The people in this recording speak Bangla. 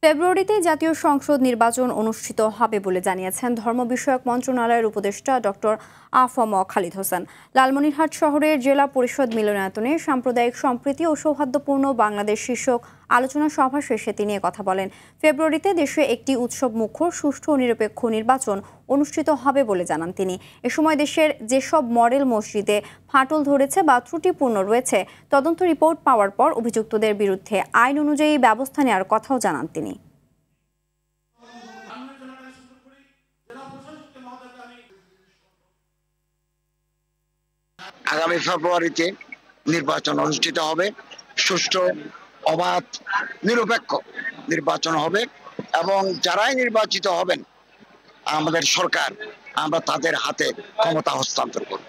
ফেব্রুয়ারিতে জাতীয় সংসদ নির্বাচন অনুষ্ঠিত হবে বলে জানিয়েছেন ধর্ম বিষয়ক মন্ত্রণালয়ের উপদেষ্টা ডক্টর আ.ফ.ম. খালিদ হোসেন। লালমনিরহাট শহরের জেলা পরিষদ মিলনায়তনে সাম্প্রদায়িক সম্প্রীতি ও সৌহার্দ্যপূর্ণ বাংলাদেশ শীর্ষক আলোচনা সভা শেষে তিনি কথা বলেন। ফেব্রুয়ারিতে দেশে একটি উৎসব মুখর, সুষ্ঠু ও নিরপেক্ষ নির্বাচন অনুষ্ঠিত হবে বলে জানান তিনি। এ সময় দেশের যেসব মডেল মসজিদে ফাটল ধরেছে বা ত্রুটিপূর্ণ রয়েছে, তদন্ত রিপোর্ট পাওয়ার পর অভিযুক্তদের বিরুদ্ধে আইন অনুযায়ী ব্যবস্থা নেওয়ার কথাও জানান তিনি। আগামী ফেব্রুয়ারিতে নির্বাচন অনুষ্ঠিত হবে, সুষ্ঠু, অবাধ, নিরপেক্ষ নির্বাচন হবে এবং যারাই নির্বাচিত হবেন আমাদের সরকার, আমরা তাদের হাতে ক্ষমতা হস্তান্তর করব।